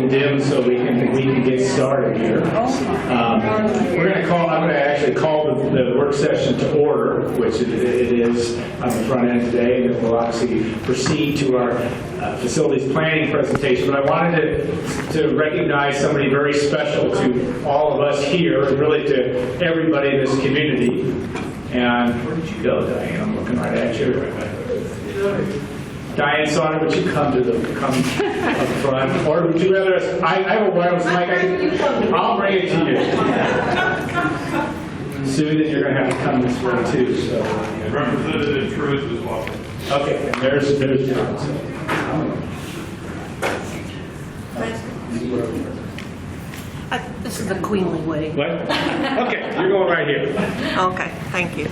dim so we can get started here. I'm going to actually call the work session to order, which it is on the front end today, and then we'll obviously proceed to our facilities planning presentation. But I wanted to recognize somebody very special to all of us here, and really to everybody in this community. And where did you go, Diane? I'm looking right at you. Diane Sauter, would you come up front? Or would you rather, I have a wireless mic, I'll bring it to you. Sue, then you're going to have to come this way too. So. Representative Truth is welcome. Okay, and there's John. This is the queenly way. What? Okay, you're going right here. Okay, thank you.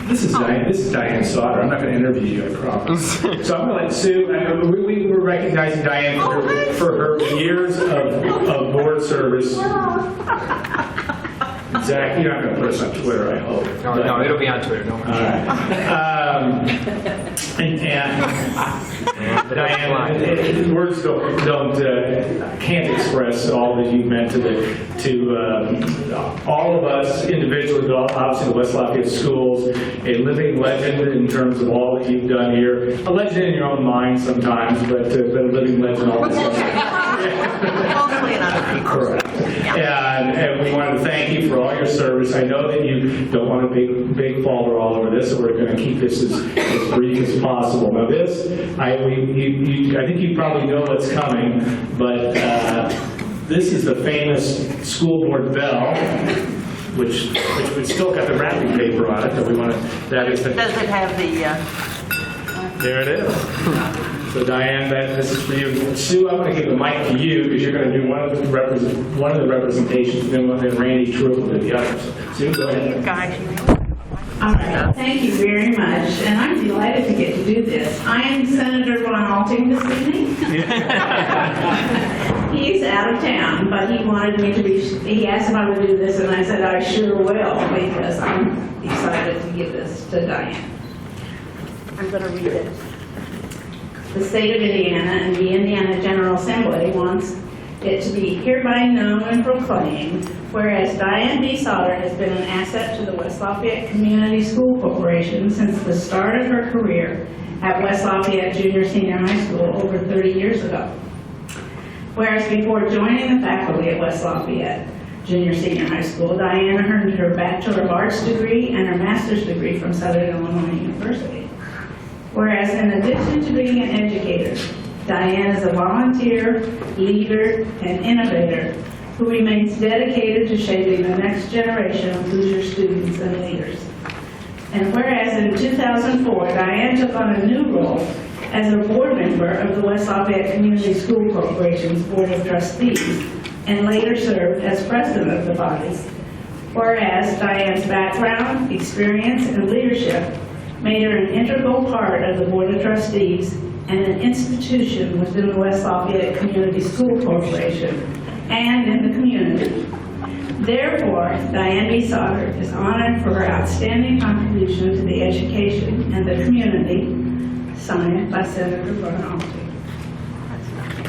This is Diane Sauter. I'm not going to interview you, I promise. So I'm going to let Sue. We were recognizing Diane for her years of board service. Zach, you're not going to put us on Twitter, I hope. No, it'll be on Twitter. Don't worry. All right. Diane, words can't express all that you've meant to all of us individually, but obviously the West Lafayette schools. A living legend in terms of all that you've done here. A legend in your own mind sometimes, but a living legend all the time. Correct. And we want to thank you for all your service. I know that you don't want a big folder all over this, so we're going to keep this as brief as possible. Now this, I think you probably know what's coming, but this is the famous school board bell, which we still got the wrapping paper on it. That we want to. That is. Does it have the? There it is. So Diane, this is for you. Sue, I'm going to give the mic to you because you're going to do one of the representations, then Randy Truitt will do the other. So, Sue, go ahead. All right, thank you very much, and I'm delighted to get to do this. I am Senator Von Alting this evening. He's out of town, but he wanted me to be, he asked if I would do this, and I said I sure will, because I'm excited to give this to Diane. I'm going to read it. The state of Indiana and the Indiana General Assembly wants it to be hereby known and proclaimed, whereas Diane B. Sauter has been an asset to the West Lafayette Community School Corporation since the start of her career at West Lafayette Junior Senior High School over 30 years ago. Whereas before joining the faculty at West Lafayette Junior Senior High School, Diane earned her Bachelor of Arts degree and her Master's degree from Southern Illinois University. Whereas in addition to being an educator, Diane is a volunteer, leader, and innovator who remains dedicated to shaping the next generation of Hoosier students and leaders. And whereas in 2004, Diane took on a new role as a board member of the West Lafayette Community School Corporation's Board of Trustees, and later served as president of the body. Whereas Diane's background, experience, and leadership made her an integral part of the Board of Trustees and an institution within the West Lafayette Community School Corporation and in the community. Therefore, Diane B. Sauter is honored for her outstanding contribution to the education and the community, signed by Senator Von Alting.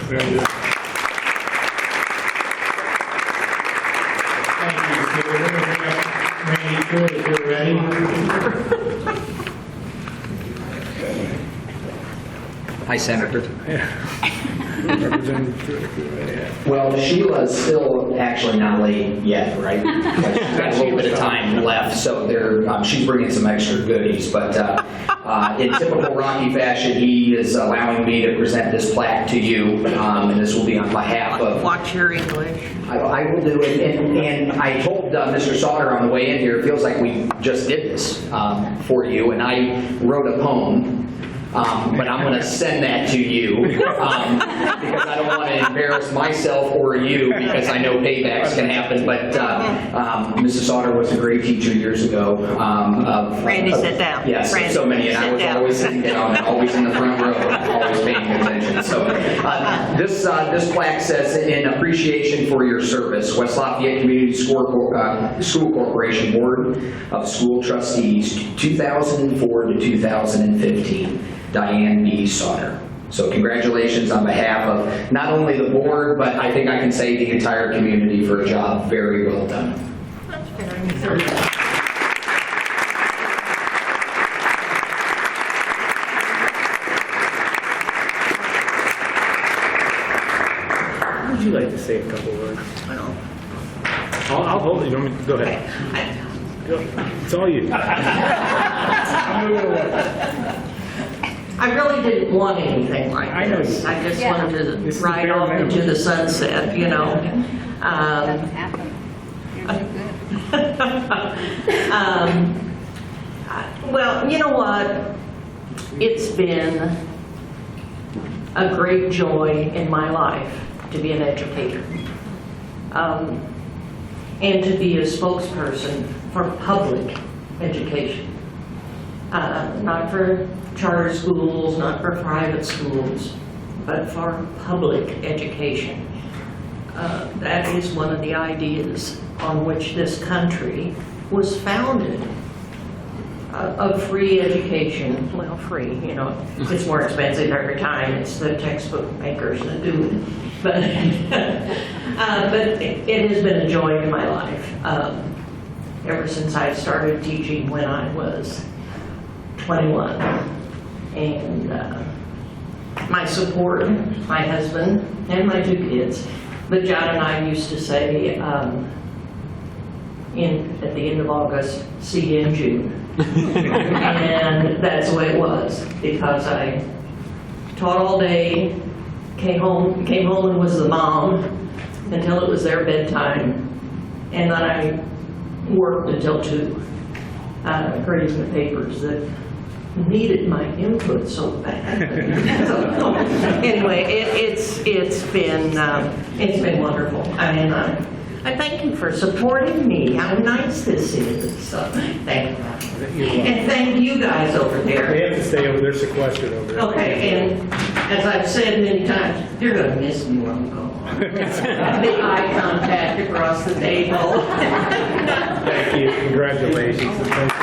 Very good. Thank you. Randy, if you're ready. Hi, Senator. Well, Sheila's still actually not late yet, right? She's got a little bit of time left, so she's bringing some extra goodies. But in typical Rocky fashion, he is allowing me to present this plaque to you, and this will be on behalf of... Watch your English. I will do it, and I told Mr. Sauter on the way in here, it feels like we just did this for you, and I wrote a poem. But I'm going to send that to you because I don't want to embarrass myself or you, because I know paybacks can happen. But Mrs. Sauter was a great teacher years ago. Randy, sit down. Yes, Randy, so many, and I was always sitting down, always in the front row, always paying attention. So this plaque says, "In appreciation for your service, West Lafayette Community School Corporation Board of School Trustees, 2004 to 2015. Diane B. Sauter." So congratulations on behalf of not only the board, but I think I can say the entire community for a job very well done. That's very nice. Would you like to say a couple words? Well, I'll hold it. You want me to go ahead? Go. It's all you. I really didn't want anything like I know this. you- I just Yeah. wanted to This is ride bare off minimum. into the sunset, you know. Well, you know what? It's been a great joy in my life to be an educator. And to be a spokesperson for public education. Not for charter schools, not for private schools, but for public education. That is one of the ideas on which this country was founded, of free education. Well, free, you know, it's more expensive every time. It's the textbook makers that do it. But, but it has been a joy in my life. Ever since I started teaching when I was 21. And my support, my husband, and my 2 kids. But John and I used to say at the end of August, see you in June. And that's the way it was, because I taught all day, came home and was the mom until it was their bedtime. And then I worked until 2, grading the papers that needed my input so bad. So, anyway, it's been wonderful. I mean, I thank you for supporting me. How nice this is. So, thank you. And thank you guys over They there. have to stay over there, sequestered over there. Okay, and as I've said many times, you're gonna miss me when I'm gone. The eye contact across the table. Thank you. Congratulations. And thank you.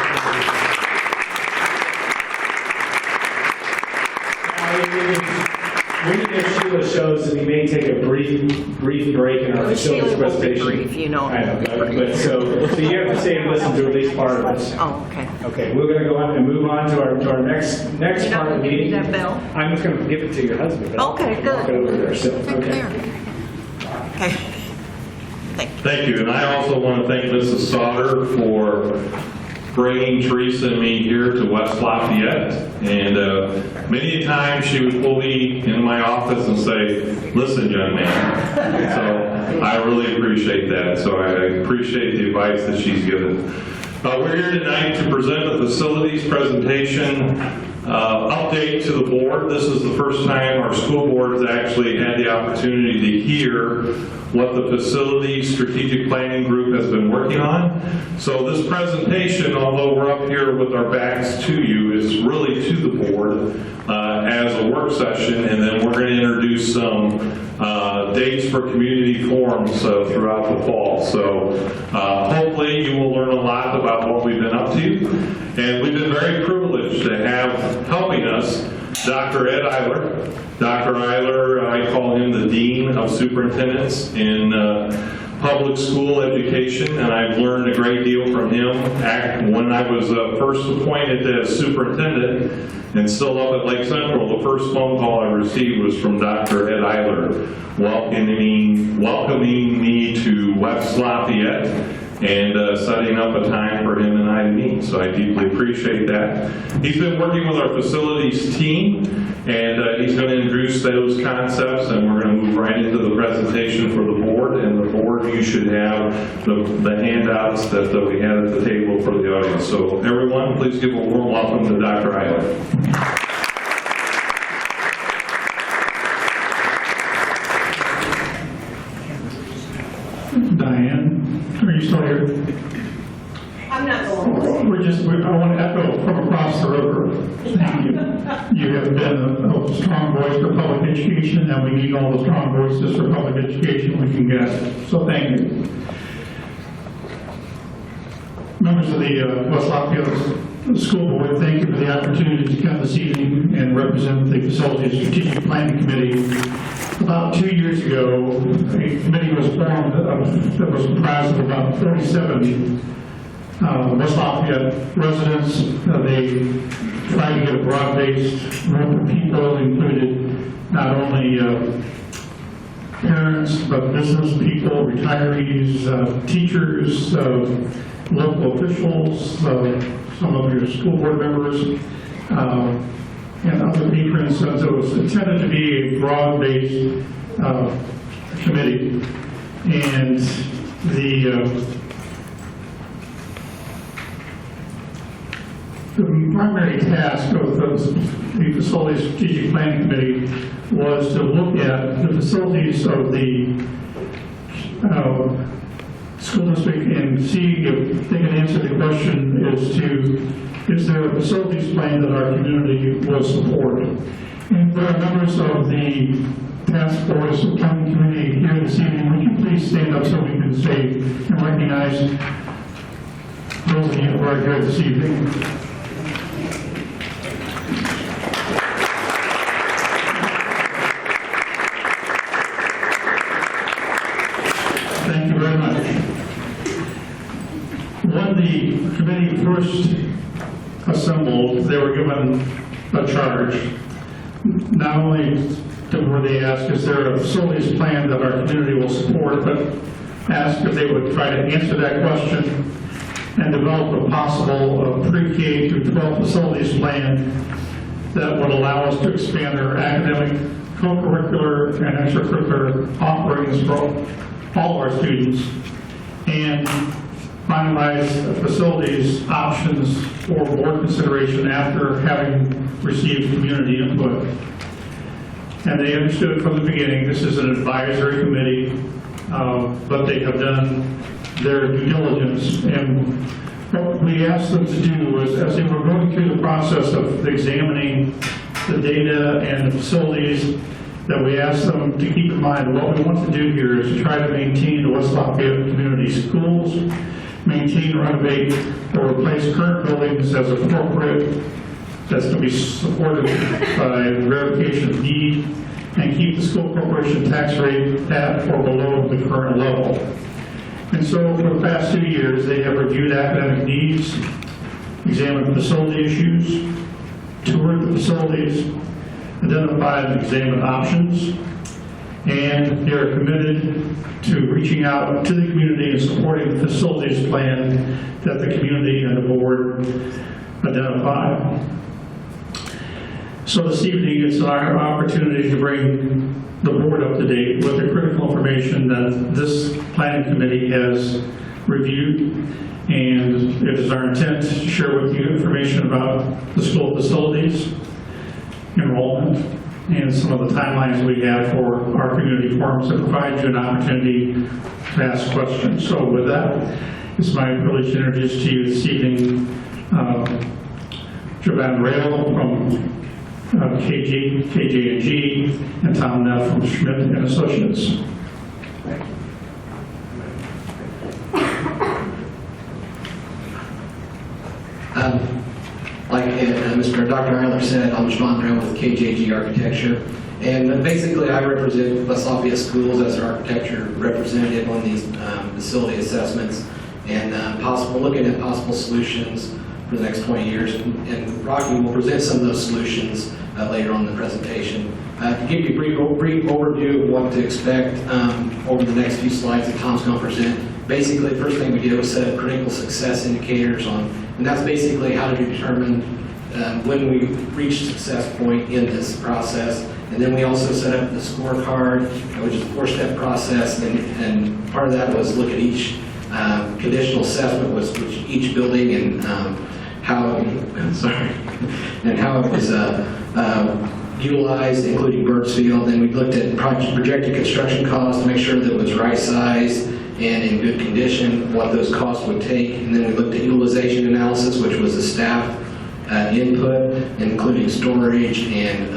Reading as Sheila shows that we may take a brief break in our facilities Sheila will be presentation. brief, you know. I know, but so you have to stay and listen to at least part of this. Oh, okay. Okay, we're going to go on and move on to our next You're part not of the gonna give me meeting. that bell? I'm just going to give it to your husband. but I'll- Okay, Walk it over good. there, so, Take okay. care. Okay. Thank you. Thank you, and I also want to thank Mrs. Sauter for bringing Teresa and me here to West Lafayette. And many a time she would pull me in my office and say, listen, young man. So I really appreciate that. So I appreciate the advice that she's given. We're here tonight to present a facilities presentation update to the board. This is the first time our school board has actually had the opportunity to hear what the facility strategic planning group has been working on. So this presentation, although we're up here with our backs to you, is really to the board as a work session, and then we're going to introduce some dates for community forums throughout the fall. So hopefully you will learn a lot about what we've been up to, and we've been very privileged to have helping us Dr. Ed Eiler. Dr. Eiler, I call him the Dean of Superintendents in public school education, and I've learned a great deal from him. When I was first appointed as superintendent and still up at Lake Central, the first phone call I received was from Dr. Ed Eiler welcoming me to West Lafayette and setting up a time for him and I to meet. So I deeply appreciate that. He's been working with our facilities team, and he's going to introduce those concepts, and we're going to move right into the presentation for the board. And the board, you should have the handouts that we had at the table for the audience. So everyone, please give a warm welcome to Dr. Eiler. Diane, are you still here? I'm not going away. I want to echo from across the river. Thank you. You have been a strong voice for public education, and we need all the strong voices for public education we can get. So thank you. Members of the West Lafayette School Board, thank you for the opportunity to come this evening and represent the Facilities Strategic Planning Committee. About 2 years ago, a committee was formed that was comprised of about 47 West Lafayette residents. They tried to get a broad-based group of people, included not only parents, but business people, retirees, teachers, local officials, some of your school board members, and other patrons. So it was intended to be a broad-based committee. And the primary task of the Facilities Strategic Planning Committee was to look at the facilities of the school district and see if they can answer the question as to, is there a facilities plan that our community will support? And there are members of the task force planning committee here this evening. Would you please stand up so we can say and recognize those of you who are here this evening? Thank you very much. When the committee first assembled, they were given a charge. Not only were they asked, is there a facilities plan that our community will support, but asked if they would try to answer that question and develop a possible pre-K through 12 facilities plan that would allow us to expand our academic, co-curricular, and extracurricular offerings for all our students, and finalize facilities options for board consideration after having received community input. And they understood from the beginning, this is an advisory committee, but they have done their due diligence. And what we asked them to do was, as they were going through the process of examining the data and the facilities, that we asked them to keep in mind what we want to do here is to try to maintain the West Lafayette community schools, maintain, renovate, or replace current buildings as appropriate, that's going to be supported by verification of need, and keep the school corporation tax rate at or below the current level. And so for the past 2 years, they have reviewed academic needs, examined facility issues, toured the facilities, identified and examined options, and they are committed to reaching out to the community and supporting the facilities plan that the community and the board identify. So this evening, it's our opportunity to bring the board up to date with the critical information that this planning committee has reviewed, and it is our intent to share with you information about the school facilities, enrollment, and some of the timelines we have for our community forums that provide you an opportunity to ask questions. So with that, it's my privilege to introduce to you this evening Jovan Rail from KJ&G, and Tom Neff from Schmidt and Associates. Like Dr. Eiler said, I'm Jovan Rail with KJ&G Architecture, and basically I represent West Lafayette Schools as our architecture representative on these facility assessments and looking at possible solutions for the next 20 years. And Rocky will present some of those solutions later on in the presentation. To give you a brief overview of what to expect over the next few slides that Tom's going to present, basically the first thing we did was set up critical success indicators and that's basically how to determine when we reach success point in this process. And then we also set up the scorecard, which is a 4-step process, and part of that was look at each conditional assessment, was each building and how it was utilized, including Birdsfield. Then we looked at projected construction costs to make sure that it was right size and in good condition, what those costs would take. And then we looked at utilization analysis, which was the staff input, including storage and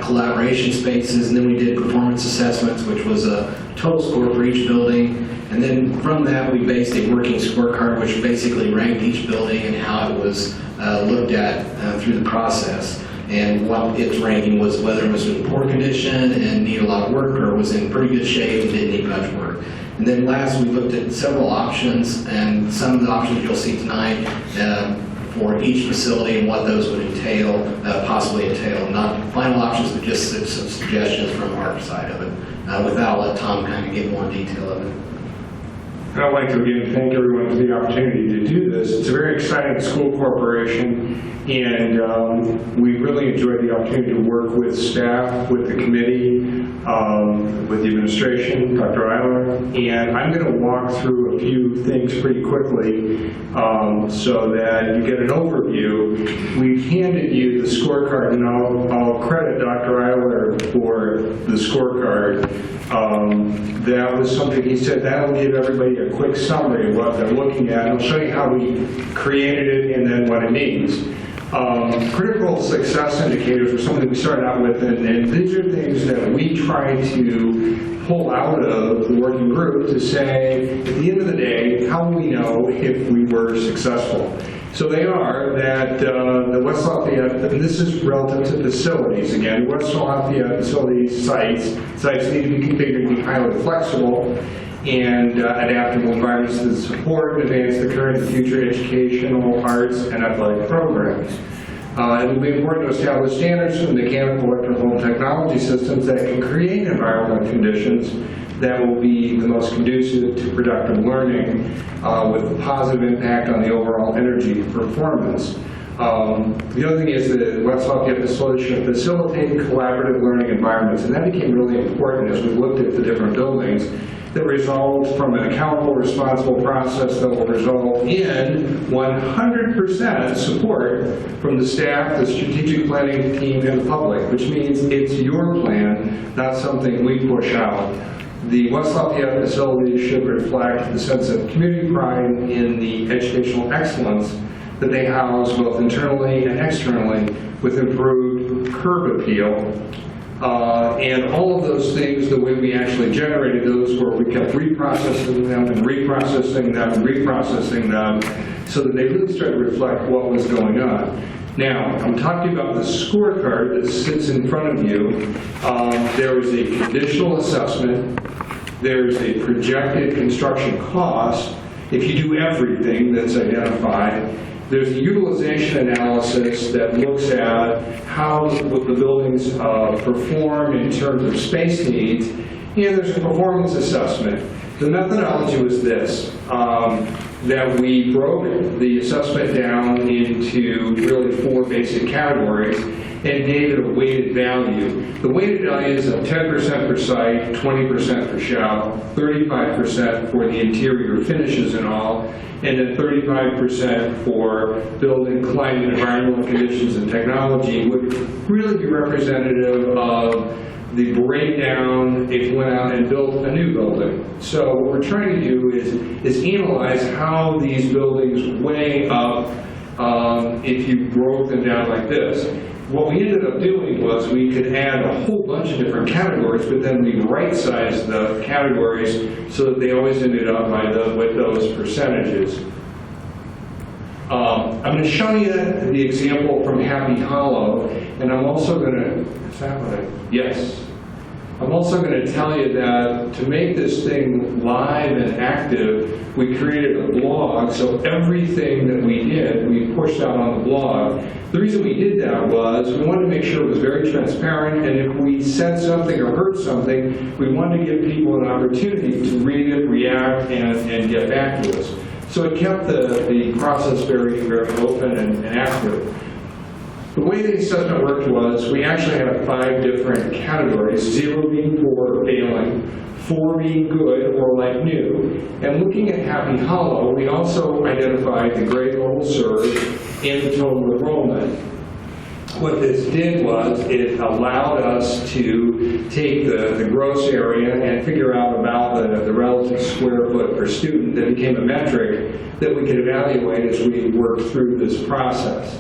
collaboration spaces. And then we did performance assessments, which was a total score for each building. And then from that, we based a working scorecard, which basically ranked each building and how it was looked at through the process. And what its ranking was, whether it was in poor condition and needed a lot of work, or was in pretty good shape and didn't need much work. And then last, we looked at several options, and some of the options you'll see tonight for each facility and what those would entail, possibly entail. Not final options, but just some suggestions from our side of it. With that, I'll let Tom kind of get more detail of it. I'd like to again thank everyone for the opportunity to do this. It's a very exciting school corporation, and we really enjoyed the opportunity to work with staff, with the committee, with the administration, Dr. Eiler, and I'm going to walk through a few things pretty quickly so that you get an overview. We handed you the scorecard, and I'll credit Dr. Eiler for the scorecard. That was something he said, that'll give everybody a quick summary of what they're looking at. I'll show you how we created it and then what it means. Critical success indicators were something we started out with, and these are things that we try to pull out of the working group to say, at the end of the day, how do we know if we were successful? So they are that the West Lafayette, and this is relative to facilities again, West Lafayette facility sites need to be configured to be highly flexible and adaptable environments that support and advance the current and future educational, arts, and athletic programs. It will be important to establish standards for the mechanical, electrical, and technology systems that can create environmental conditions that will be the most conducive to productive learning with a positive impact on the overall energy performance. The other thing is that West Lafayette facilities should facilitate collaborative learning environments, and that became really important as we looked at the different buildings that result from an accountable, responsible process that will result in 100% support from the staff, the strategic planning team, and the public, which means it's your plan, not something we push out. The West Lafayette facilities should reflect the sense of community pride in the educational excellence that they house both internally and externally with improved curb appeal. And all of those things, the way we actually generated those, where we kept reprocessing them and reprocessing them and reprocessing them so that they really started to reflect what was going on. Now, I'm talking about the scorecard that sits in front of you. There is a conditional assessment. There's a projected construction cost if you do everything that's identified. There's a utilization analysis that looks at how the buildings perform in terms of space needs, and there's a performance assessment. The methodology was this, that we broke the assessment down into really 4 basic categories and gave it a weighted value. The weighted values of 10% for site, 20% for shop, 35% for the interior finishes and all, and then 35% for building climate, environmental conditions, and technology would really be representative of the breakdown if you went out and built a new building. So what we're trying to do is analyze how these buildings weigh up if you broke them down like this. What we ended up doing was we could add a whole bunch of different categories, but then we right-sized the categories so that they always ended up with those percentages. I'm going to show you the example from Happy Hollow, and I'm also going to, is that what yes. I'm also going to tell you that to make this thing live and active, we created a blog, so everything that we did, we pushed out on the blog. The reason we did that was we wanted to make sure it was very transparent, and if we said something or heard something, we wanted to give people an opportunity to read it, react, and get back to us. So it kept the process very, very open and active. The way the assessment worked was we actually had 5 different categories, 0 being poor or failing, 4 being good or like new. And looking at Happy Hollow, we also identified the grade level served and the total enrollment. What this did was it allowed us to take the gross area and figure out about the relative square foot per student. That became a metric that we could evaluate as we worked through this process.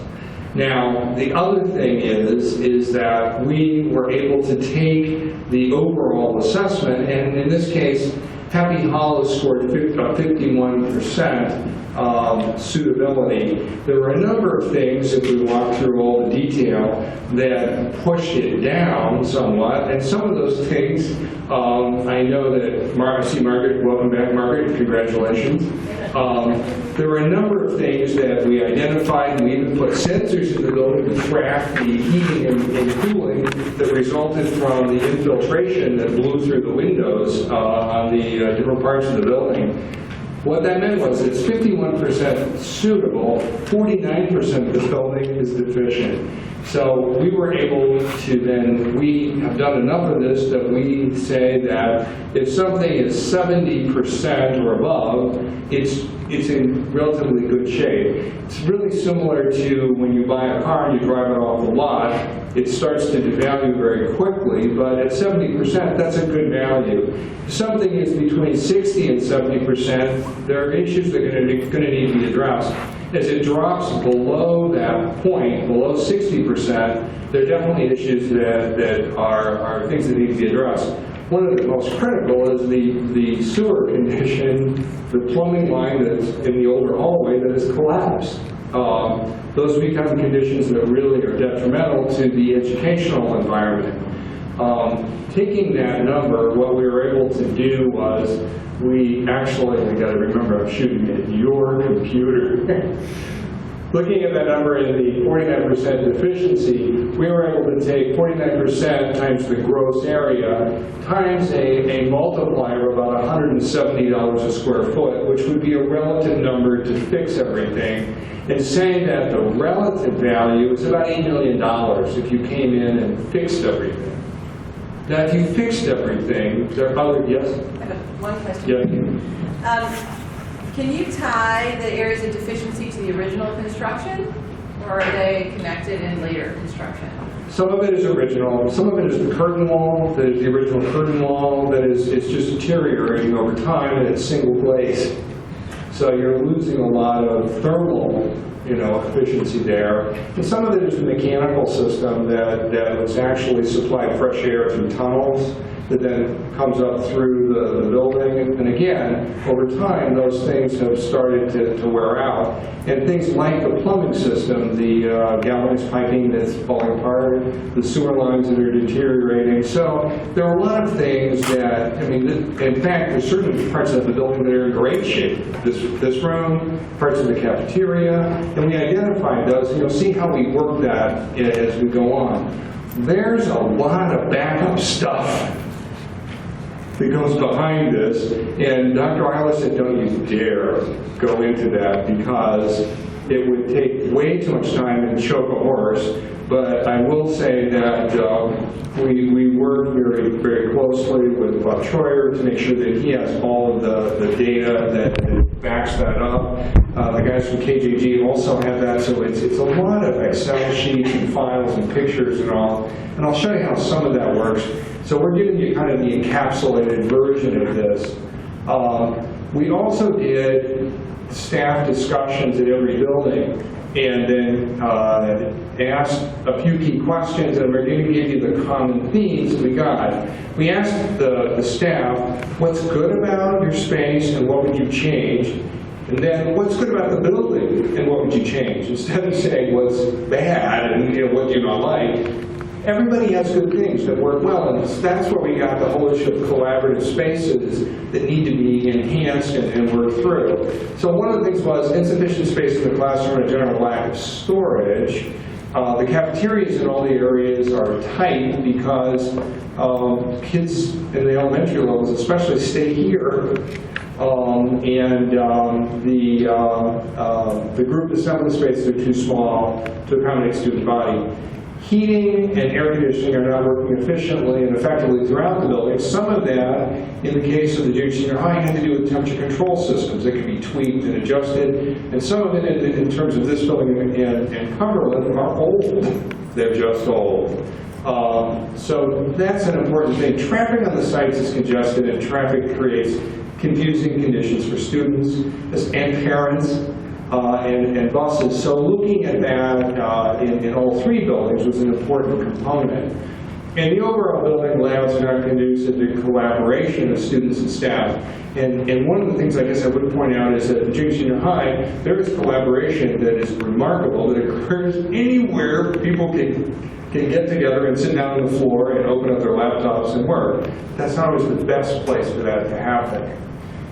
Now, the other thing is that we were able to take the overall assessment, and in this case, Happy Hollow scored 51% suitability. There were a number of things, if we walk through all the detail, that pushed it down somewhat, and some of those things, I know that, I see Margaret, welcome back, Margaret, congratulations. There were a number of things that we identified, and we even put sensors in the building to track the heating and cooling that resulted from the infiltration that blew through the windows on the different parts of the building. What that meant was it's 51% suitable, 49% of the building is deficient. So we were able to then, we have done enough of this that we say that if something is 70% or above, it's in relatively good shape. It's really similar to when you buy a car and you drive it off the lot. It starts to devalue very quickly, but at 70%, that's a good value. If something is between 60 and 70%, there are issues that are going to need to be addressed. As it drops below that point, below 60%, there are definitely issues that are things that need to be addressed. One of the most critical is the sewer condition, the plumbing line that's in the older hallway that has collapsed. Those become conditions that really are detrimental to the educational environment. Taking that number, what we were able to do was we got to remember I'm shooting at your computer. Looking at that number in the 49% deficiency, we were able to take 49% times the gross area times a multiplier of about $170 a square foot, which would be a relative number to fix everything, and say that the relative value is about $8 million if you came in and fixed everything. Now, if you fixed everything, there are other, yes? I have one question. Yeah. Can you tie the areas of deficiency to the original construction, or are they connected in later construction? Some of it is original. Some of it is the curtain wall, that is the original curtain wall, that is it's just deteriorating over time, and it's single glazed. So you're losing a lot of thermal, efficiency there. And some of it is the mechanical system that was actually supplied fresh air through tunnels that then comes up through the building. And again, over time, those things have started to wear out. And things like the plumbing system, the galvanized piping that's falling apart, the sewer lines that are deteriorating. So there are a lot of things that, in fact, there's certain parts of the building that are in great shape. This room, parts of the cafeteria, and we identified those, and you'll see how we work that as we go on. There's a lot of backup stuff that goes behind this, and Dr. Eiler said, don't you dare go into that because it would take way too much time and choke a horse. But I will say that we work very, very closely with Bob Troyer to make sure that he has all of the data that backs that up. The guys from KJG also have that, so it's a lot of Excel sheets and files and pictures and all. And I'll show you how some of that works. So we're giving you kind of the encapsulated version of this. We also did staff discussions at every building and then asked a few key questions, and we're going to give you the common themes that we got. We asked the staff, what's good about your space and what would you change? And then, what's good about the building and what would you change? Instead of saying what's bad and what you don't like, everybody has good things that work well, and that's where we got the whole issue of collaborative spaces that need to be enhanced and worked through. So one of the things was insufficient space in the classroom and a general lack of storage. The cafeterias in all the areas are tight because kids in the elementary levels especially stay here. The group assembly spaces are too small to accommodate student body. Heating and air conditioning are not working efficiently and effectively throughout the building. Some of that, in the case of the junior senior high, had to do with temperature control systems that can be tweaked and adjusted. And some of it, in terms of this building and Cumberland, are old. They're just old. So that's an important thing. Traffic on the sites is congested, and traffic creates confusing conditions for students and parents. and buses. So looking at that in all three buildings was an important component. And the overall building layouts are not conducive to collaboration of students and staff. And one of the things I guess I would point out is that at the junior senior high, there is collaboration that is remarkable, that occurs anywhere people can get together and sit down on the floor and open up their laptops and work. That's not always the best place for that to happen.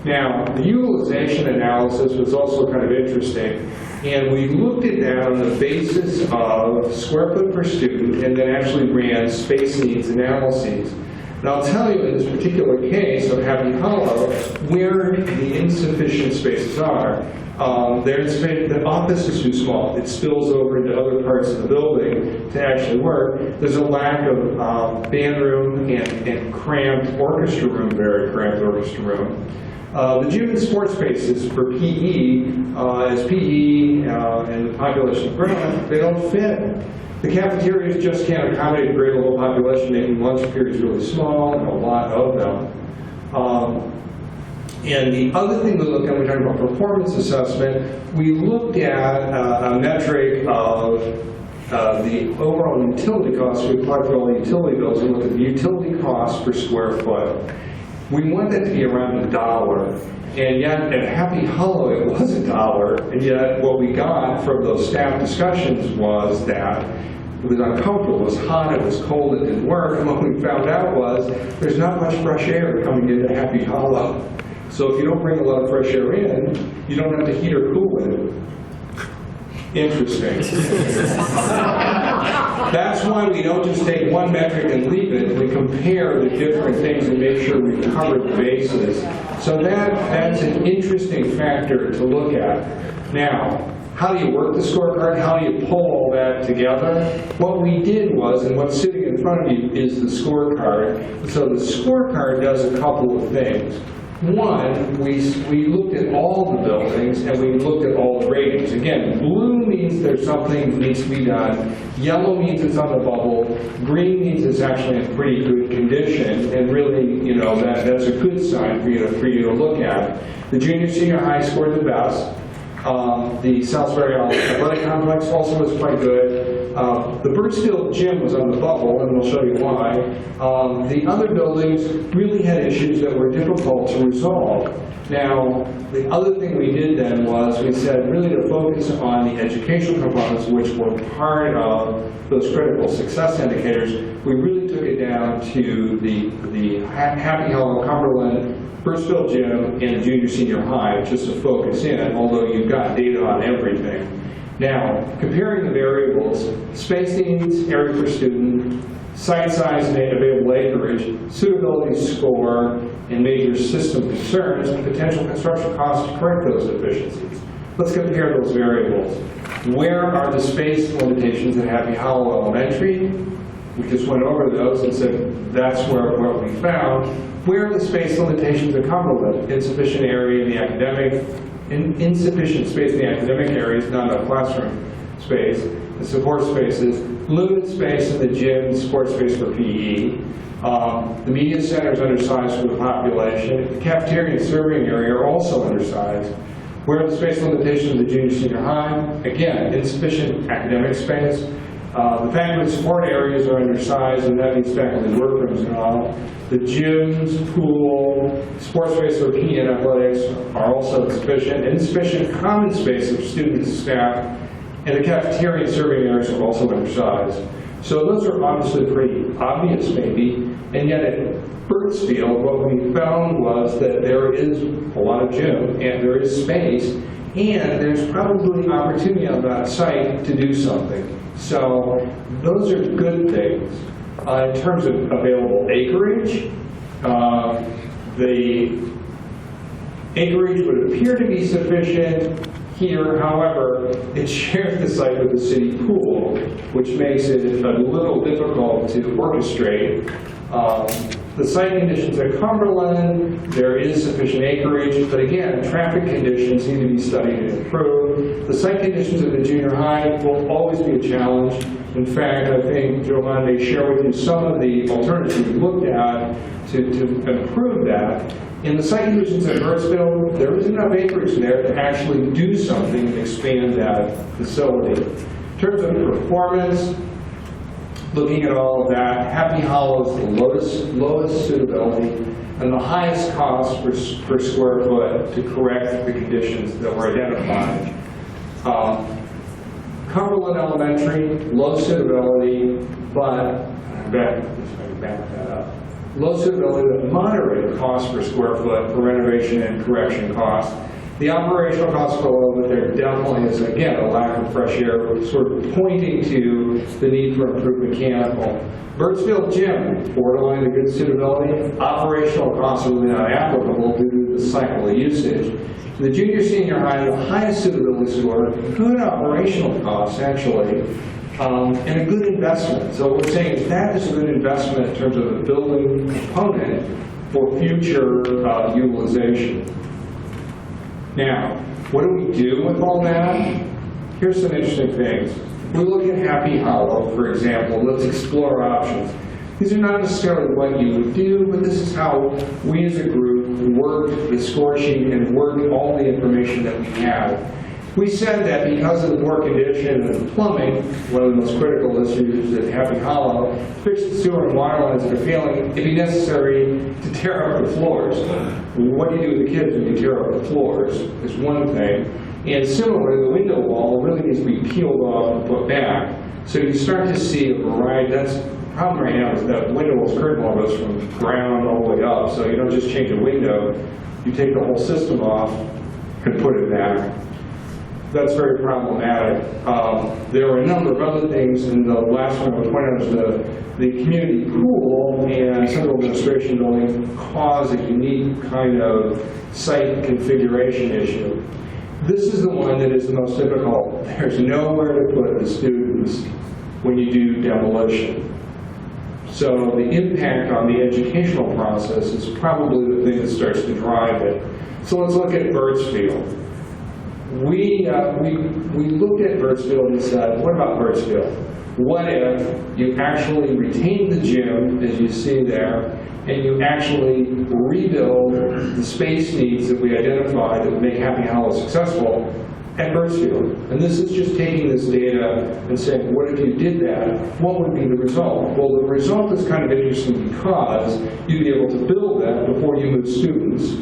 Now, the utilization analysis was also kind of interesting, and we looked at that on the basis of square foot per student and then actually ran space needs analyses. And I'll tell you in this particular case of Happy Hollow where the insufficient spaces are. The office is too small. It spills over into other parts of the building to actually work. There's a lack of band room and cramped orchestra room, very cramped orchestra room. The gym and sports spaces for PE, as PE and the population grows, they don't fit. The cafeterias just can't accommodate a great level population, making lunch periods really small, and a lot of them. And the other thing we looked at, we talked about performance assessment, we looked at a metric of the overall utility costs. We applied for all the utility bills and looked at the utility costs per square foot. We want that to be around $1, and yet at Happy Hollow it was $1, and yet what we got from those staff discussions was that it was uncomfortable, it was hot, it was cold, it didn't work, and what we found out was there's not much fresh air coming into Happy Hollow. So if you don't bring a lot of fresh air in, you don't have to heat or cool it. Interesting. That's why we don't just take one metric and leave it. We compare the different things and make sure we've covered the bases. So that's an interesting factor to look at. Now, how do you work the scorecard? How do you pull all that together? What we did was, and what's sitting in front of you is the scorecard. So the scorecard does a couple of things. One, we looked at all the buildings and we looked at all the ratings. Again, blue means there's something that needs to be done. Yellow means it's on the bubble. Green means it's actually in pretty good condition. And really, you know, that's a good sign for you to look at. The junior senior high scored the best. The Salisbury Athletic Complex also was quite good. The Birchfield Gym was on the bubble, and we'll show you why. The other buildings really had issues that were difficult to resolve. Now, the other thing we did then was we said really to focus on the educational components, which were part of those critical success indicators. We really took it down to the Happy Hollow, Cumberland, Birchfield Gym, and junior senior high, just to focus in, although you've got data on everything. Now, comparing the variables, space needs, area per student, site size and available acreage, suitability score, and major system concerns, and potential construction costs to correct those deficiencies. Let's compare those variables. Where are the space limitations at Happy Hollow Elementary? We just went over those and said that's what we found. Where are the space limitations at Cumberland? Insufficient area in the academic, insufficient space in the academic areas, not enough classroom space, the support spaces, limited space in the gym, support space for PE. The media center is undersized for the population. The cafeteria and serving area are also undersized. Where are the space limitations of the junior senior high? Again, insufficient academic space. The faculty support areas are undersized, and that means faculty workrooms and all. The gyms, pool, sports space for PE and athletics are also insufficient. Insufficient common space of students and staff, and the cafeteria and serving areas are also undersized. So those are obviously pretty obvious, maybe, and yet at Birchfield, what we found was that there is a lot of gym, and there is space, and there's probably opportunity on that site to do something. So those are good things. In terms of available acreage, the acreage would appear to be sufficient here. However, it shares the site with the city pool, which makes it a little difficult to orchestrate. The site conditions at Cumberland, there is sufficient acreage, but again, traffic conditions need to be studied and improved. The site conditions at the junior high will always be a challenge. In fact, I think Johan may share with you some of the alternatives we looked at to improve that. In the site conditions at Birdsville, there isn't enough acreage there to actually do something and expand that facility. In terms of performance, looking at all of that, Happy Hollow is the lowest suitability and the highest cost per square foot to correct the conditions that were identified. Cumberland Elementary, low suitability, but back that up. Low suitability with moderate cost per square foot for renovation and correction costs. The operational costs go low, but there definitely is, again, a lack of fresh air, sort of pointing to the need for improved mechanical. Birdsville Gym, borderline to good suitability. Operational costs are really not applicable due to the cycle of usage. The junior senior high, the highest suitability score, good operational costs actually, and a good investment. So what we're saying is that is a good investment in terms of the building component for future utilization. Now, what do we do with all that? Here's some interesting things. We look at Happy Hollow, for example. Let's explore options. These are not necessarily what you would do, but this is how we as a group worked the score sheet and worked all the information that we had. We said that because of the poor condition of the plumbing, one of the most critical issues at Happy Hollow, fix the sewer and water lines that are failing, it'd be necessary to tear up the floors. What do you do with the kids when you tear up the floors is one thing. And similarly, the window wall really needs to be peeled off and put back. So you start to see a variety. That's the problem right now is that window wall's curtain wall goes from ground all the way up. So you don't just change a window, you take the whole system off and put it back. That's very problematic. There are a number of other things, and the last one I would point out is the community pool and central administration building cause a unique kind of site configuration issue. This is the one that is the most difficult. There's nowhere to put the students when you do demolition. So the impact on the educational process is probably the thing that starts to drive it. So let's look at Birdsfield. We looked at Birdsfield and said, what about Birdsfield? What if you actually retain the gym, as you see there, and you actually rebuild the space needs that we identified that would make Happy Hollow successful at Birdsfield? And this is just taking this data and saying, what if you did that? What would be the result? Well, the result is kind of interesting because you'd be able to build that before you move students.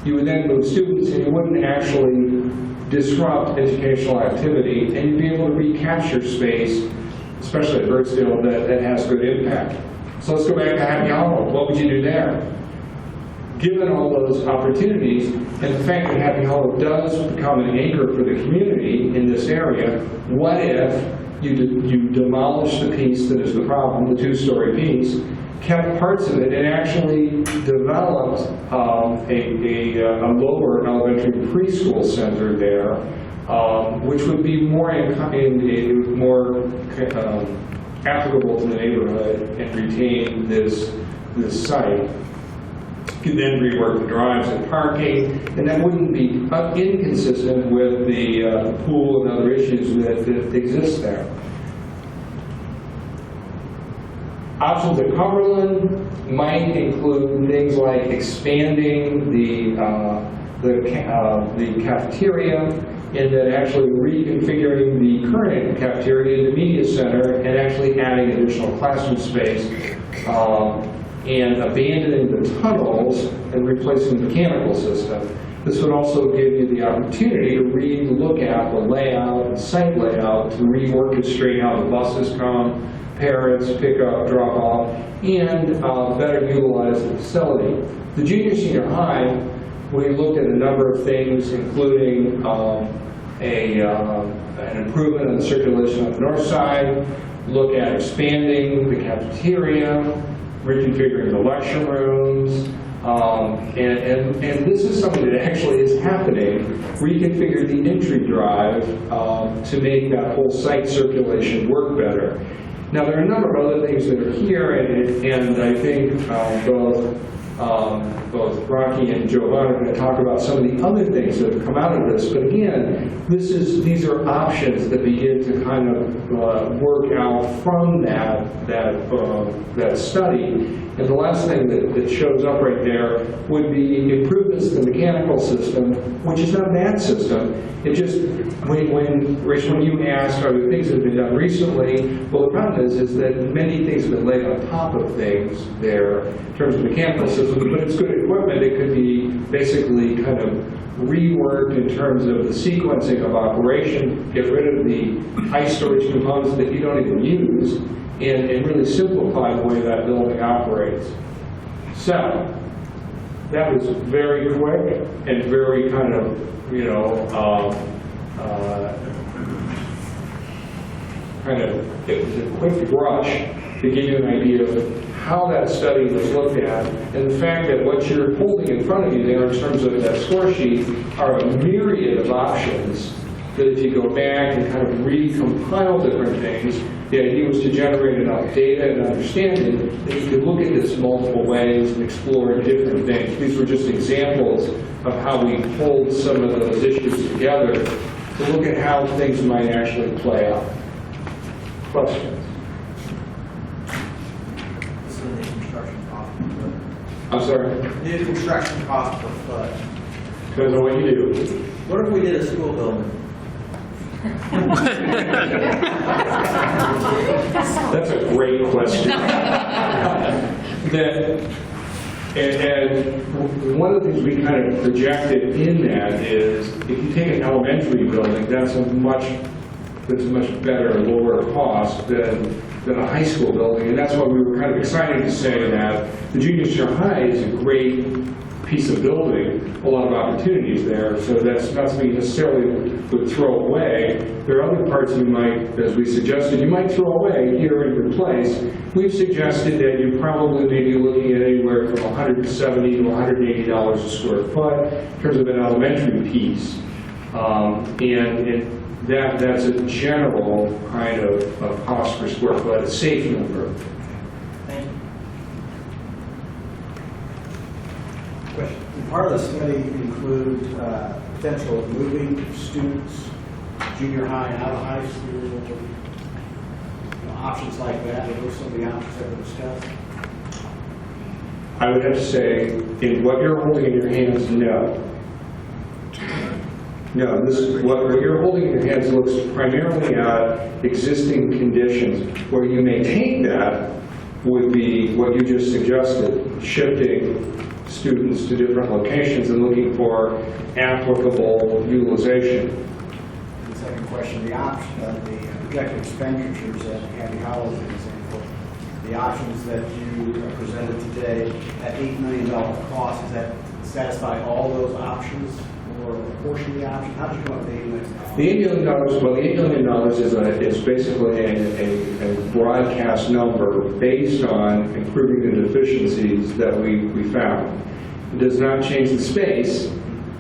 You would then move students and you wouldn't actually disrupt educational activity, and you'd be able to recapture space, especially at Birdsfield, that has good impact. So let's go back to Happy Hollow. What would you do there? Given all those opportunities, and the fact that Happy Hollow does become an anchor for the community in this area, what if you demolish the piece that is the problem, the two-story piece, kept parts of it, and actually developed a lower elementary preschool center there, which would be more applicable to the neighborhood and retain this site. You could then rework the drives and parking, and that wouldn't be inconsistent with the pool and other issues that exist there. Options at Cumberland might include things like expanding the cafeteria, and then actually reconfiguring the current cafeteria into media center and actually adding additional classroom space and abandoning the tunnels and replacing the mechanical system. This would also give you the opportunity to re-look at the layout and site layout to re-orchestrate how the buses come, parents, pick up, drop off, and better utilize the facility. The junior senior high, we looked at a number of things, including an improvement in the circulation on the north side, look at expanding the cafeteria, reconfiguring the lecture rooms, and this is something that actually is happening, reconfigure the entry drive to make that whole site circulation work better. Now, there are a number of other things that are here, and I think both both Rocky and Giovanna are going to talk about some of the other things that have come out of this. But again, these are options that begin to kind of work out from that study. And the last thing that shows up right there would be improvements to the mechanical system, which is not a bad system. It just, when you asked, are there things that have been done recently? Well, the problem is that many things have been laid on top of things there in terms of mechanical systems, but it's good equipment. It could be basically kind of reworked in terms of the sequencing of operation, get rid of the high storage components that you don't even use, and really simplify the way that building operates. So, that was very quick and very kind of, it was a quick brush to give you an idea of how that study was looked at, and the fact that what you're holding in front of you there in terms of that score sheet are a myriad of options that if you go back and kind of recompile different things, the idea was to generate enough data and understanding that you could look at this multiple ways and explore different things. These were just examples of how we pulled some of those issues together to look at how things might actually play out. Questions? I'm sorry? New construction cost per foot. Depends on what you do. What if we did a school building? That's a great question. And one of the things we kind of projected in that is if you take an elementary building, that's a much better, lower cost than a high school building. And that's why we were kind of excited to say that the junior senior high is a great piece of building, a lot of opportunities there. So that's not something you necessarily would throw away. There are other parts you might, as we suggested, you might throw away here and replace. We've suggested that you probably may be looking at anywhere from $170 to $180 a square foot in terms of an elementary piece. That's a general kind of cost per square foot, a safe number. Thank you. Question. Did part of the study include potential of moving students, junior high and out of high school, options like that? Are those some of the options that were discussed? I would have to say, in what you're holding in your hands, no. No, what you're holding in your hands looks primarily at existing conditions. Where you may take that would be what you just suggested, shifting students to different locations and looking for applicable utilization. The second question, the option of the projected expenditures at Happy Hollow, for example, the options that you presented today, that $8 million cost, does that satisfy all those options? Or a portion of the option? How did you come up with $8 million? The $8 million, well, the $8 million is basically a broadcast number based on improving the deficiencies that we found. It does not change the space,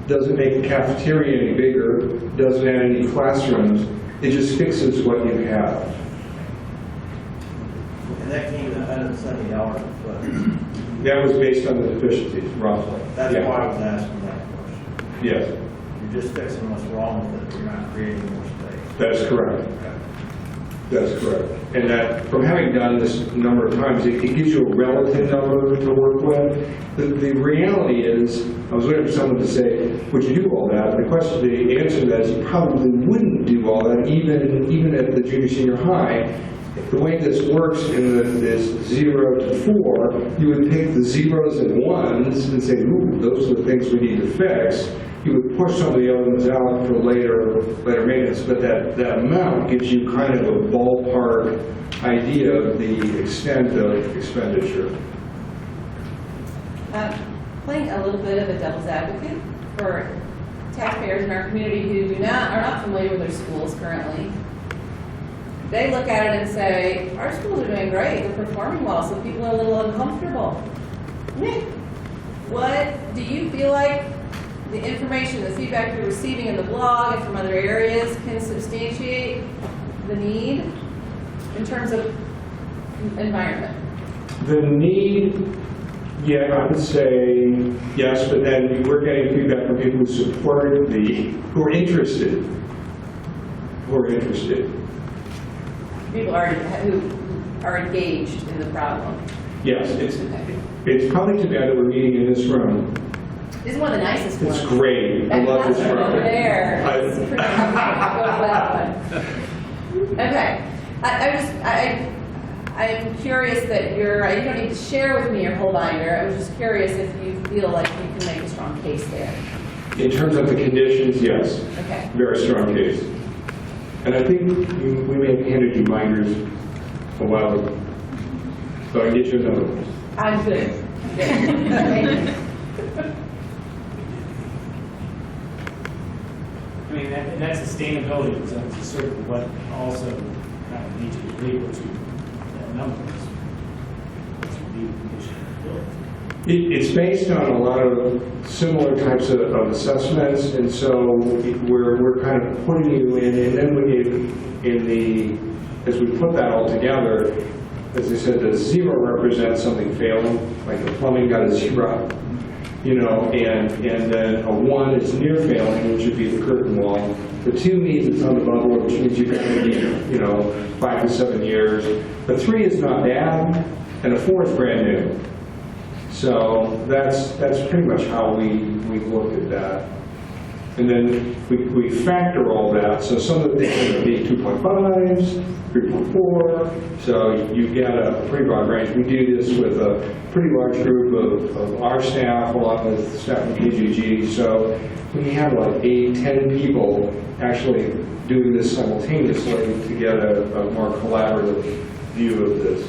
doesn't make the cafeteria any bigger, doesn't add any classrooms. It just fixes what you have. And that came to $170 a foot. That was based on the deficiencies, roughly. That's Yeah. why I was asking that question. Yes, You're just fixing what's wrong with it. You're not creating more space. that's correct. That's correct. And that, from having done this a number of times, it gives you a relative number to work with. The reality is, I was waiting for someone to say, would you do all that? The answer to that is you probably wouldn't do all that, even at the junior senior high. The way this works in this 0 to 4, you would take the zeros and ones and say, ooh, those are the things we need to fix. You would push some of the other ones out for later maintenance, but that amount gives you kind of a ballpark idea of the extent of expenditure. Playing a little bit of a devil's advocate for taxpayers in our community who are not familiar with their schools currently. They look at it and say, our schools are doing great, they're performing well, so people are a little uncomfortable. Nick, what do you feel like the information, the feedback you're receiving in the blog and from other areas can substantiate the need in terms of environment? The need Yeah, I would say yes, but then we're getting feedback from people who support who are interested. People who are engaged in the problem. Yes, it's probably too bad that we're meeting in this room. This is one of the nicest ones. It's great. I love this room. Over there. It's pretty go to that one. Okay. I'm curious that you don't need to share with me your whole binder. I was just curious if you feel like you can make a strong case there. In terms of the conditions, yes. Okay. Very strong case. And I think we may have handed you binders a while ago. So I can get you another one. I'm good. Thank you. I mean, and that sustainability is sort of what also kind of needs to be legal to that numbers. It's based on a lot of similar types of assessments, and so we're kind of putting you in, and then as we put that all together, as I said, the 0 represents something failing, like the plumbing got a 0, and then a 1 is near failing, which would be the curtain wall. The 2 means it's on the bubble, which means you're going to need, 5 to 7 years. The 3 is not bad, and a 4 is brand new. So that's pretty much how we looked at that. And then we factor all that. So some of the things are being 2.5s, 3.4. So you get a pretty broad range. We do this with a pretty large group of our staff, along with staff from KGG. So we have like 8, 10 people actually doing this simultaneously to get a more collaborative view of this.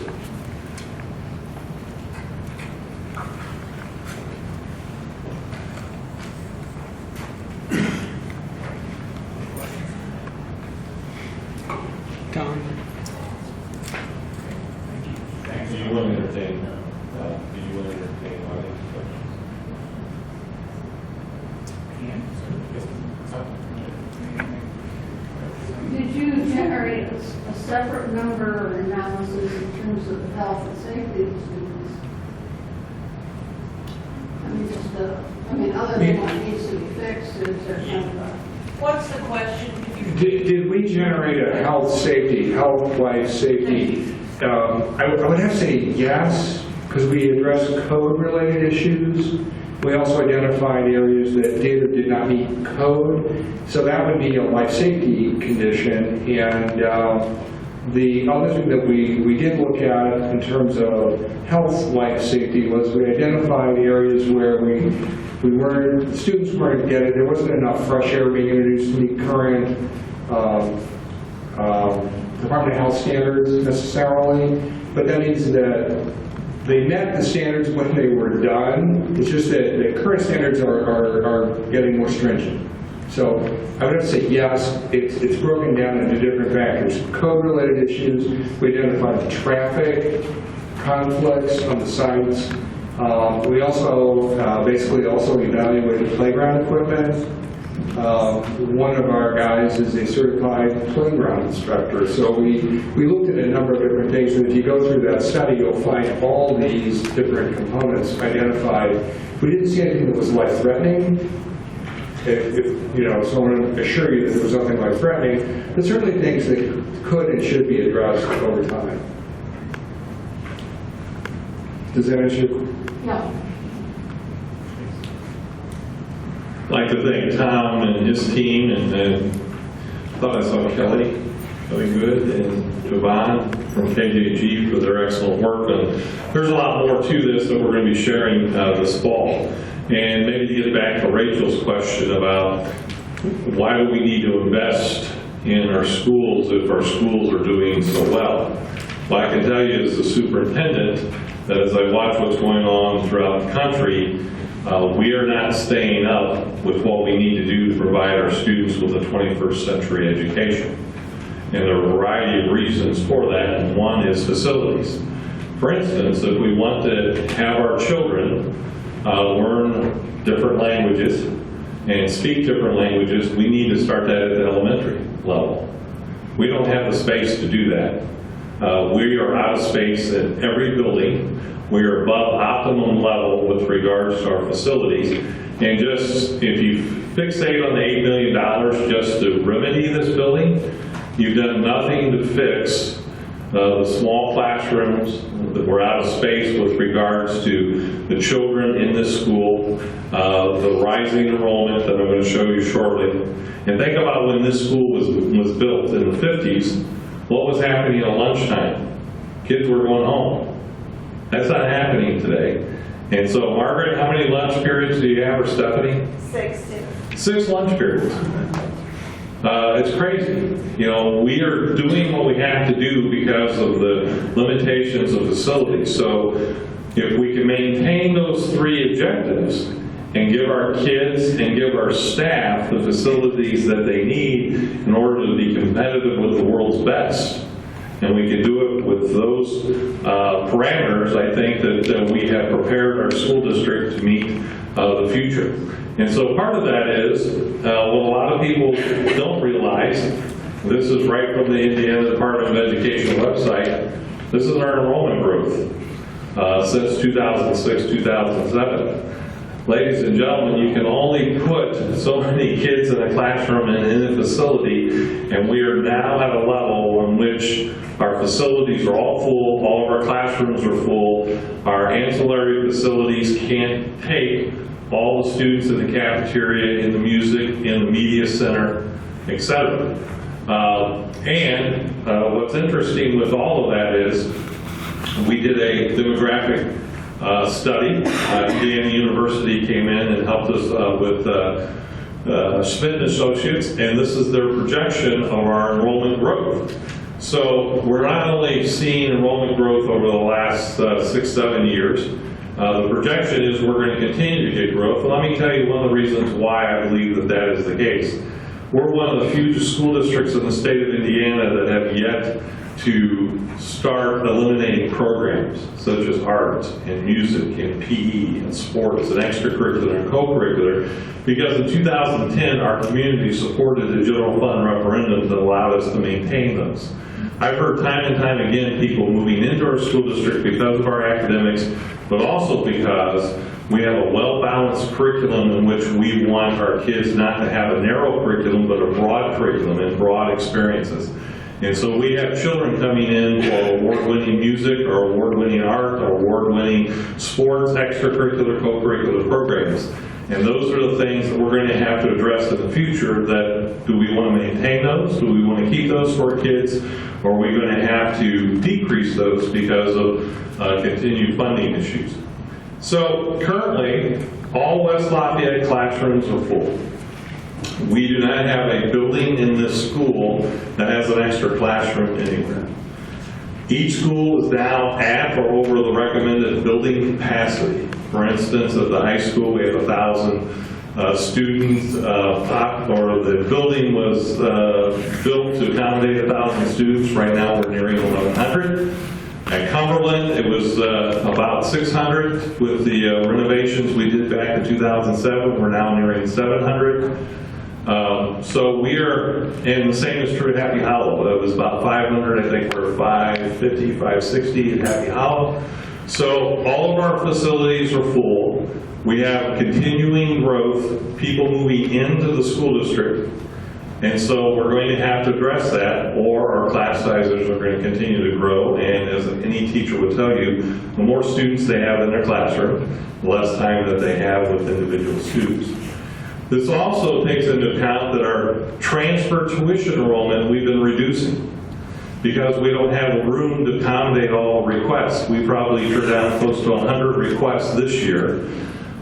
Did you generate a separate number or analysis in terms of the health and safety of the students? Other than what needs to be fixed, is there kind of a... What's the question? Did we generate a health, life safety? I would have to say yes, because we addressed code-related issues. We also identified areas that did or did not meet code. So that would be a life safety condition. And the other thing that we did look at in terms of health, life safety was we identified areas where students weren't getting, there wasn't enough fresh air being introduced to meet current Department of Health standards necessarily. But that means that they met the standards when they were done. It's just that the current standards are getting more stringent. So I would have to say yes, it's broken down into different factors. Code-related issues, we identified the traffic, conflicts on the sites. We also basically also evaluated playground equipment. One of our guys is a certified playground instructor. So we looked at a number of different things, and if you go through that study, you'll find all these different components identified. We didn't see anything that was life-threatening. So I want to assure you that there was nothing life-threatening, but certainly things that could and should be addressed over time. Does that answer your question? Yeah. I'd like to thank Tom and his team, and thought I saw Kelly Good, and Jovan from KJG for their excellent work. And there's a lot more to this that we're going to be sharing this fall. And maybe to get back to Rachel's question about why do we need to invest in our schools if our schools are doing so well. Well, I can tell you as the superintendent that as I watch what's going on throughout the country, we are not staying up with what we need to do to provide our students with a 21st century education. And there are a variety of reasons for that, and one is facilities. For instance, if we want to have our children learn different languages and speak different languages, we need to start that at the elementary level. We don't have the space to do that. We are out of space in every building. We are above optimum level with regards to our facilities. And just, if you fixate on the $8 million just to remedy this building, you've done nothing to fix the small classrooms that were out of space with regards to the children in this school, the rising enrollment that I'm going to show you shortly. And think about when this school was built in the 50s, what was happening at lunchtime? Kids were going home. That's not happening today. And so, Margaret, how many lunch periods do you have, or Stephanie? 6 lunch periods. It's crazy. You know, we are doing what we have to do because of the limitations of facilities. So if we can maintain those 3 objectives and give our kids and give our staff the facilities that they need in order to be competitive with the world's best, and we can do it with those parameters, I think that we have prepared our school district to meet the future. And so part of that is, what a lot of people don't realize, this is right from the Indiana Department of Education website, this is our enrollment growth since 2006, 2007. Ladies and gentlemen, you can only put so many kids in a classroom and in a facility, and we are now at a level in which our facilities are all full, all of our classrooms are full, our ancillary facilities can't take all the students in the cafeteria, in the music, in the media center, etc. What's interesting with all of that is we did a demographic study. Indiana University came in and helped us with Schmidt Associates, and this is their projection of our enrollment growth. So we're not only seeing enrollment growth over the last 6-7 years, the projection is we're going to continue to get growth. And let me tell you one of the reasons why I believe that that is the case. We're one of the few school districts in the state of Indiana that have yet to start eliminating programs such as art and music and PE and sports and extracurricular and co-curricular, because in 2010 our community supported a general fund referendum that allowed us to maintain those. I've heard time and time again people moving into our school district because of our academics, but also because we have a well-balanced curriculum in which we want our kids not to have a narrow curriculum, but a broad curriculum and broad experiences. And so we have children coming in for award-winning music or award-winning art or award-winning sports, extracurricular, co-curricular programs. And those are the things that we're going to have to address in the future. That, do we want to maintain those? Do we want to keep those for kids? Or are we going to have to decrease those because of continued funding issues? So currently, all West Lafayette classrooms are full. We do not have a building in this school that has an extra classroom anywhere. Each school is now at or over the recommended building capacity. For instance, at the high school, we have 1,000 students, or the building was built to accommodate 1,000 students. Right now, we're nearing 1,100. At Cumberland, it was about 600 with the renovations we did back in 2007. We're now nearing 700. So we are, and the same is true at Happy Hollow. It was about 500, I think we're 550, 560 at Happy Hollow. So all of our facilities are full. We have continuing growth, people moving into the school district. And so we're going to have to address that, or our class sizes are going to continue to grow. And as any teacher would tell you, the more students they have in their classroom, the less time that they have with individual students. This also takes into account that our transfer tuition enrollment we've been reducing because we don't have room to accommodate all requests. We probably turned down close to 100 requests this year.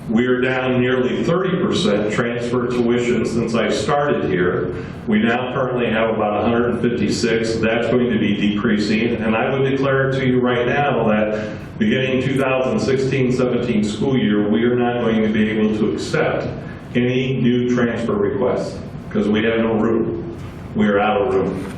We are down nearly 30% transfer tuition since I started here. We now currently have about 156. That's going to be decreasing, and I would declare to you right now that beginning 2016-17 school year, we are not going to be able to accept any new transfer requests because we have no room. We are out of room.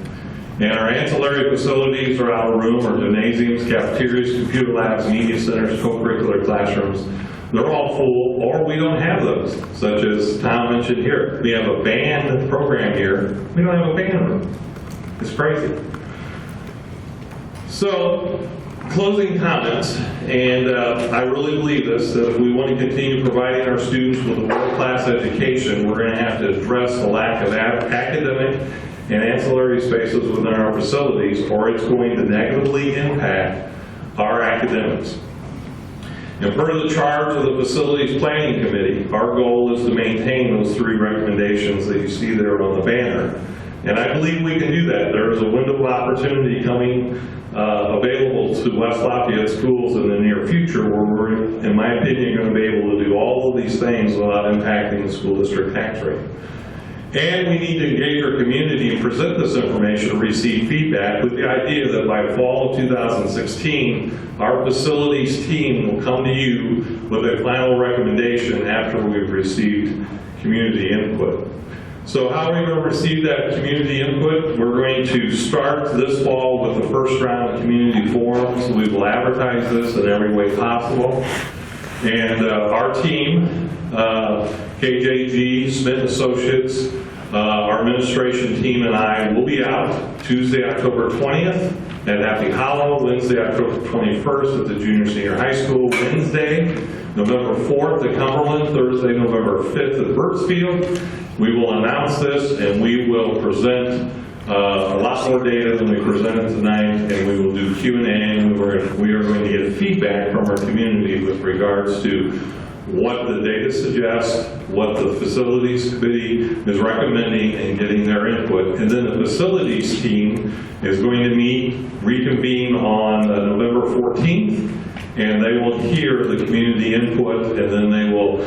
And our ancillary facilities are out of room, our gymnasiums, cafeterias, computer labs, media centers, co-curricular classrooms. They're all full, or we don't have those, such as Tom mentioned here. We have a band program here. We don't have a band room. It's crazy. So, closing comments, and I really believe this, that if we want to continue providing our students with a world-class education, we're going to have to address the lack of academic and ancillary spaces within our facilities, or it's going to negatively impact our academics. And per the charge of the Facilities Planning Committee, our goal is to maintain those 3 recommendations that you see there on the banner. And I believe we can do that. There is a window of opportunity coming available to West Lafayette schools in the near future where we're, in my opinion, going to be able to do all of these things without impacting the school district tax rate. And we need to engage our community and present this information and receive feedback with the idea that by fall of 2016, our facilities team will come to you with a final recommendation after we've received community input. So how are we going to receive that community input? We're going to start this fall with the first round of community forums. We will advertise this in every way possible. And our team, KJG, Smith Associates, our administration team and I will be out Tuesday, October 20th at Happy Hollow, Wednesday, October 21st at the junior senior high school, Wednesday, November 4th at Cumberland, Thursday, November 5th at Birdsfield. We will announce this and we will present a lot more data than we presented tonight, and we will do Q&A, and we are going to get feedback from our community with regards to what the data suggests, what the facilities committee is recommending, and getting their input. And then the facilities team is going to reconvene on November 14th, and they will hear the community input, and then they will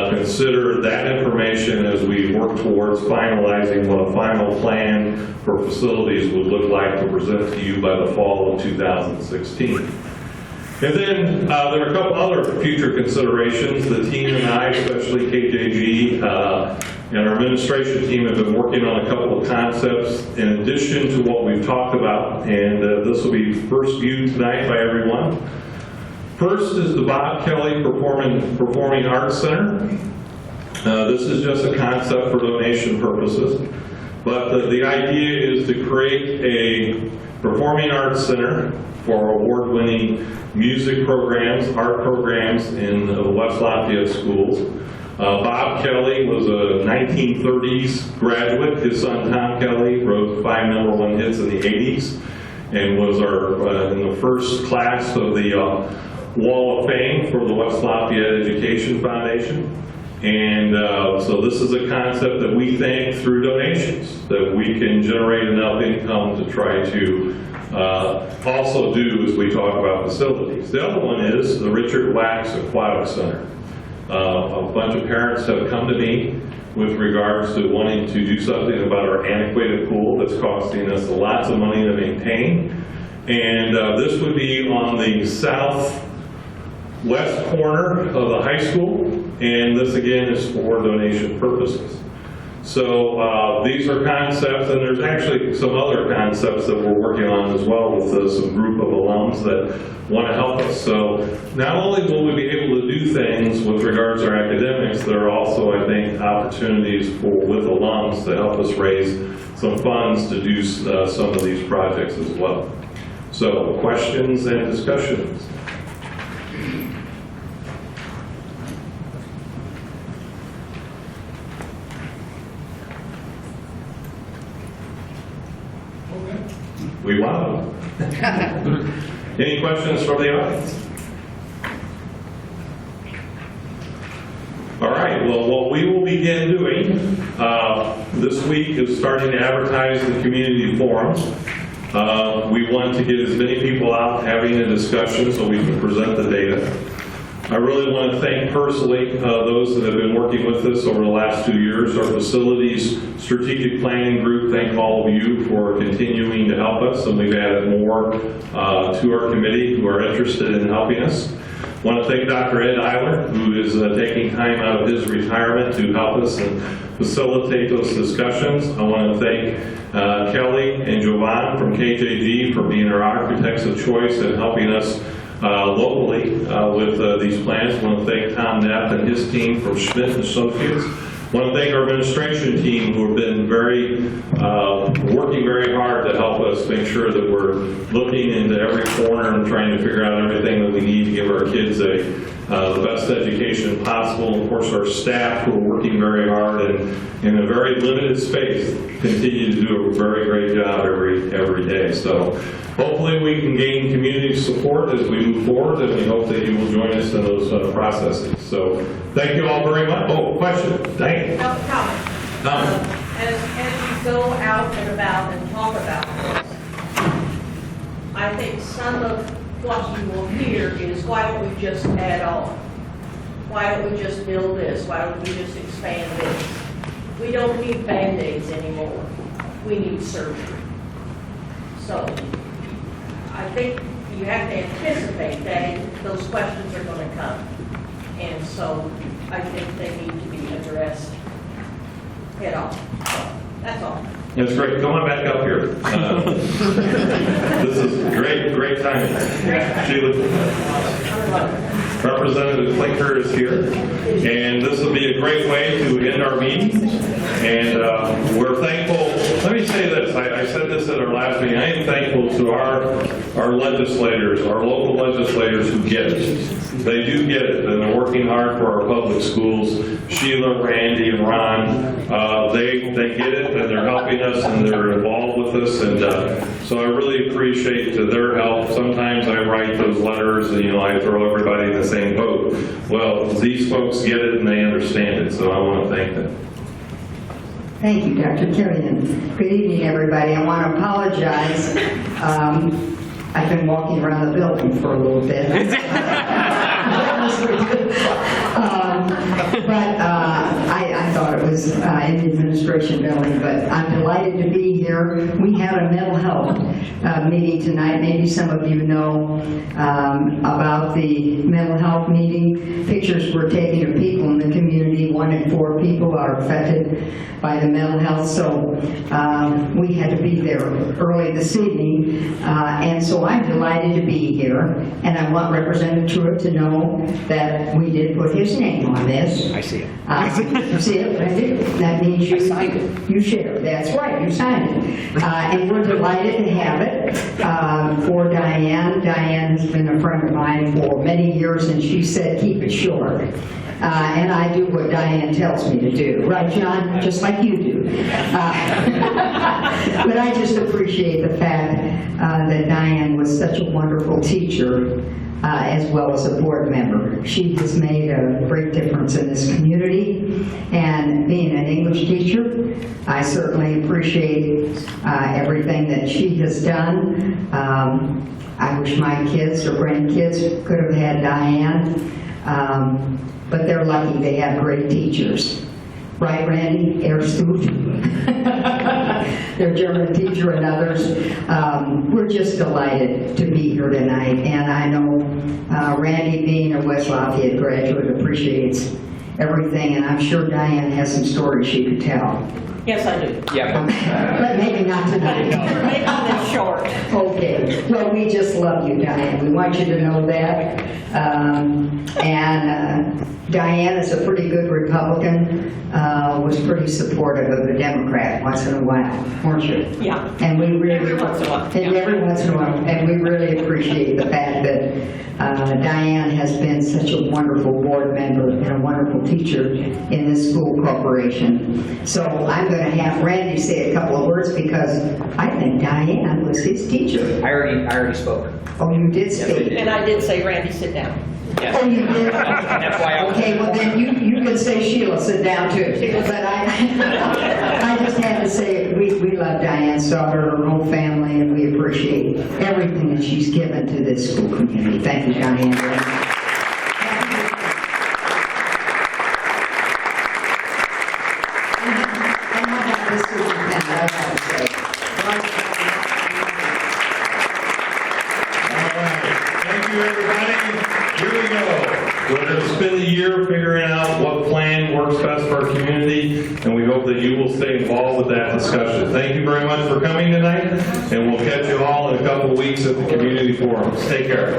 consider that information as we work towards finalizing what a final plan for facilities would look like to present to you by the fall of 2016. And then there are a couple other future considerations. The team and I, especially KJG, and our administration team have been working on a couple of concepts in addition to what we've talked about, and this will be first viewed tonight by everyone. First is the Bob Kelly Performing Arts Center. This is just a concept for donation purposes, but the idea is to create a performing arts center for award-winning music programs, art programs in the West Lafayette schools. Bob Kelly was a 1930s graduate. His son Tom Kelly wrote 5 #1 hits in the 80s and was in the first class of the Wall of Fame for the West Lafayette Education Foundation. And so this is a concept that we think through donations that we can generate enough income to try to also do as we talk about facilities. The other one is the Richard Wax Aquatic Center. A bunch of parents have come to me with regards to wanting to do something about our antiquated pool that's costing us lots of money to maintain. And this would be on the southwest corner of the high school, and this again is for donation purposes. So these are concepts, and there's actually some other concepts that we're working on as well with some group of alums that want to help us. So not only will we be able to do things with regards to our academics, there are also, I think, opportunities with alums to help us raise some funds to do some of these projects as well. So questions and discussions? We welcome. Any questions from the audience? All right, well, what we will begin doing this week is starting to advertise the community forums. We want to get as many people out having a discussion so we can present the data. I really want to thank personally those that have been working with us over the last 2 years. Our facilities strategic planning group, thank all of you for continuing to help us, and we've added more to our committee who are interested in helping us. I want to thank Dr. Ed Eiler, who is taking time out of his retirement to help us and facilitate those discussions. I want to thank Kelly and Jovan from KJG for being our architects of choice and helping us locally with these plans. I want to thank Tom Neff and his team from Schmidt Associates want to thank our administration team who have been working very hard to help us make sure that we're looking into every corner and trying to figure out everything that we need to give our kids the best education possible. Of course, our staff who are working very hard and in a very limited space continue to do a very great job every day. So hopefully we can gain community support as we move forward, and we hope that you will join us in those processes. So thank you all very much. Oh, question. Diane. No, comment. As you go out and about and talk about this, I think some of what you will hear is, why don't we just add on? Why don't we just build this? Why don't we just expand this? We don't need Band-Aids anymore. We need surgery. So I think you have to anticipate that those questions are going to come. And so I think they need to be addressed head on. So that's all. That's great. Come on back up here. This is great timing. Sheila. Representative Clinker is here, and this will be a great way to end our meeting. And we're thankful. Let me say this. I said this at our last meeting. I am thankful to our legislators, our local legislators who get it. They do get it, and they're working hard for our public schools. Sheila, Randy, and Ron, they get it, and they're helping us, and they're involved with us. And so I really appreciate their help. Sometimes I write those letters, and I throw everybody in the same boat. Well, these folks get it, and they understand it. So I want to thank them. Thank you, Dr. Killian. Good evening, everybody. I want to apologize. I've been walking around the building for a little bit. But I thought it was in the administration building, but I'm delighted to be here. We had a mental health meeting tonight. Maybe some of you know about the mental health meeting. Pictures were taken of people in the community. 1 in 4 people are affected by the mental health, so we had to be there early this evening, and so I'm delighted to be here, and I want Representative Truitt to know that we did put his name on this. I see it. You see it, Randy? That means you signed it. You share. That's right, you signed it. And we're delighted to have it for Diane. Diane has been a friend of mine for many years, and she said, keep it short. And I do what Diane tells me to do. Right, John? Just like you do. But I just appreciate the fact that Diane was such a wonderful teacher, as well as a board member. She has made a great difference in this community, and being an English teacher, I certainly appreciate everything that she has done. I wish my kids or grandkids could have had Diane, but they're lucky they have great teachers. Right, Randy? Their German teacher and others. We're just delighted to be here tonight, and I know Randy, being a West Lafayette graduate, appreciates everything, and I'm sure Diane has some stories she could tell. Yes, I do. Yeah. But maybe not tonight. We're making this short. Okay. Well, we just love you, Diane. We want you to know that. Diane is a pretty good Republican, was pretty supportive of a Democrat once in a while, weren't you? Yeah. And we really, Every once in a while. and every once in a while, and we really appreciate the fact that Diane has been such a wonderful board member and a wonderful teacher in this school corporation. So I'm going to have Randy say a couple of words because I think Diane was his teacher. I already spoke. Oh, you did speak. And I did say, Randy, sit down. Yes. Oh, you did? That's why I was. Okay, well then you can say Sheila, sit down too. But I just had to say, we love Diane Sauter, her whole family, and we appreciate everything that she's given to this school community. Thank you, Diane. And how about this superintendent, I have to say. Thank you, everybody. Here we go. We're going to spend the year figuring out what plan works best for our community, and we hope that you will stay involved with that discussion. Thank you very much for coming tonight, and we'll catch you all in a couple of weeks at the community forum. Take care.